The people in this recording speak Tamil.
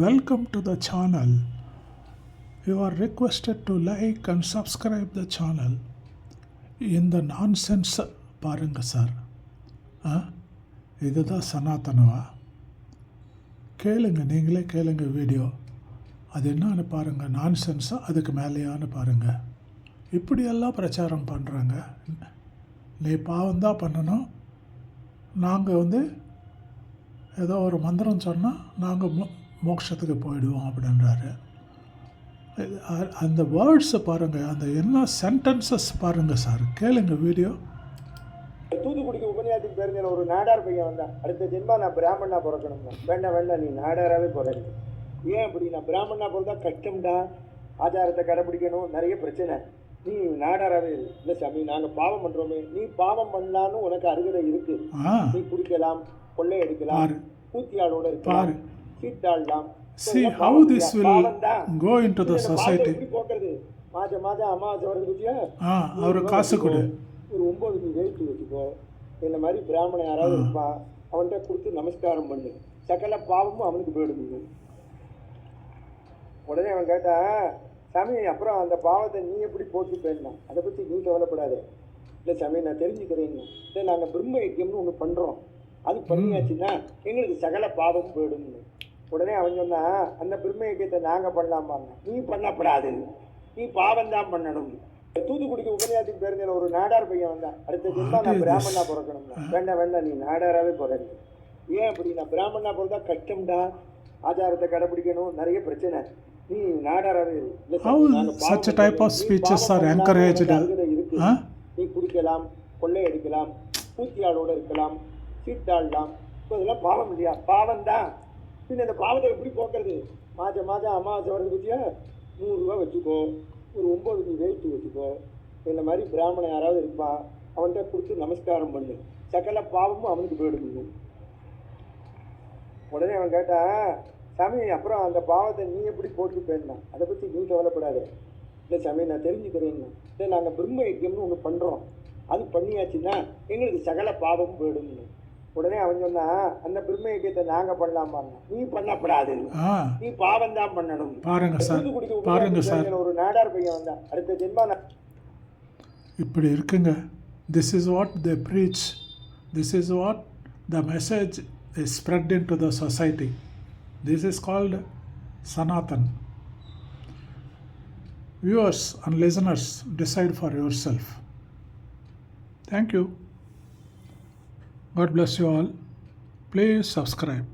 Welcome to the channel. You are requested to like and subscribe the channel. இந்த நான்சென்ஸ் பாருங்க சார். இதுதான் சனாதனவா? கேளுங்க, நீங்களே கேளுங்க வீடியோ. அது என்னன்னு பாருங்கள். நான்சென்ஸா அதுக்கு மேலேயான்னு பாருங்கள். இப்படியெல்லாம் பிரச்சாரம் பண்ணுறாங்க. நீ பாவம்தான் பண்ணணும், நாங்கள் ஏதோ ஒரு மந்திரம் சொன்னால் நாங்கள் மோட்சத்துக்கு போயிடுவோம் அப்படின்றாரு. அந்த வேர்ட்ஸை பாருங்கள், அந்த என்ன சென்டென்சஸ் பாருங்கள் சார். கேளுங்க வீடியோ. தூத்துக்குடிக்கு உபநியாயத்துக்கு பேருங்கிற ஒரு நாடார் பையன் வந்தான். அடுத்த ஜென்மா நான் பிராமணா பிறக்கணும்னா. வேண்டாம் நீ நாடாராகவே பிறகு. ஏன் அப்படி? நான் பிராமணா பிறந்தா கஷ்டம்டா, ஆச்சாரத்தை கடைப்பிடிக்கணும், நிறைய பிரச்சனை. நீ நாடாராகவே இல்லை சாமி, நாங்கள் பாவம் பண்ணுறோமே. நீ பாவம் பண்ணலான்னு உனக்கு அருகதை இருக்கு. நீ குடிக்கலாம், கொள்ளை அடிக்கலாம், கூத்தியாளோட இருக்கலாம், சீட்டாடலாம். See how this will go into the society. போக்குறது மாதம் அமாவாசை வருது பற்றியா, அவரு காசு கொடு, ஒரு 9 நீ வெயிட்டு வச்சுக்கோ. இந்த மாதிரி பிராமணன் யாராவது இருப்பான், அவன்கிட்ட கொடுத்து நமஸ்காரம் பண்ணு, சகல பாவமும் அவனுக்கு போயிடுது. உடனே அவன் கேட்டான், சாமி அப்புறம் அந்த பாவத்தை நீ எப்படி போட்டுப்பேன்னா, அதை பற்றி நீ கவலைப்படாது. இல்லை சாமி நான் தெரிஞ்சுக்கிறேன்னு. இல்லை நாங்கள் பிரம்ம யஜ்யம்னு ஒன்று பண்ணுறோம், அது பண்ணியாச்சுன்னா எங்களுக்கு சகல பாவம் போயிடும்னு. உடனே அவன் சொன்னா, அந்த பிரம்ம யஜ்யத்தை நாங்கள் பண்ணலாமாங்க. நீ பண்ணப்படாது, நீ பாவம் தான் பண்ணணும். தூத்துக்குடிக்கு உபநியாயத்துக்கு பேருங்கிற ஒரு நாடார் பையன் வந்தான். அடுத்த ஜென்மா நான் பிராமணா பிறக்கணும்னா. வேண்டாம் நீ நாடாராகவே பிறகு. ஏன் அப்படி? நான் பிராமணா பிறந்தா கஷ்டம்டா, ஆச்சாரத்தை கடைப்பிடிக்கணும், நிறைய பிரச்சனை. நீ நாடாராகவே இருக்கு. நீ குடிக்கலாம், கொள்ளை அடிக்கலாம், கூத்தியாளோட இருக்கலாம், சீட்டாடலாம். இதெல்லாம் பாவம் இல்லையா? பாவம் தான். பின்ன இந்த பாவத்தை எப்படி போக்குறது? மாதம் அமாவாசை வருது பற்றியா, 100 ரூபா வச்சுக்கோ, ஒரு 9 நீ வெயிட்டு வச்சுக்கோ. இந்த மாதிரி பிராமணன் யாராவது இருப்பான், அவன்கிட்ட கொடுத்து நமஸ்காரம் பண்ணு, சகல பாவமும் அவனுக்கு போயிடுது. உடனே அவன் கேட்டான், சாமி அப்புறம் அந்த பாவத்தை நீ எப்படி போட்டுப்பேன்னா, அதை பற்றி நீ கவலைப்படாது. இல்லை சாமி நான் தெரிஞ்சுக்கிறேன்னா. இல்லை நாங்கள் பிரம்ம யஜ்யம்னு ஒன்று பண்ணுறோம், அது பண்ணியாச்சுன்னா எங்களுக்கு சகல பாவமும் போயிடும்னு. உடனே அவன் சொன்னா, அந்த பிரம்ம யஜ்யத்தை நாங்கள் பண்ணலாமாங்க. நீ பண்ணப்படாது, நீ பாவம் தான் பண்ணணும். பாருங்க சார், ஒரு நாடார் பையன் வந்தான். அடுத்த ஜென்மா இப்படி இருக்குங்க. This is what they preach. This is what the message is spread in to the society. This is called Sanatan. Viewers and listeners, decide for yourself. Thank you. God bless you all. Please subscribe.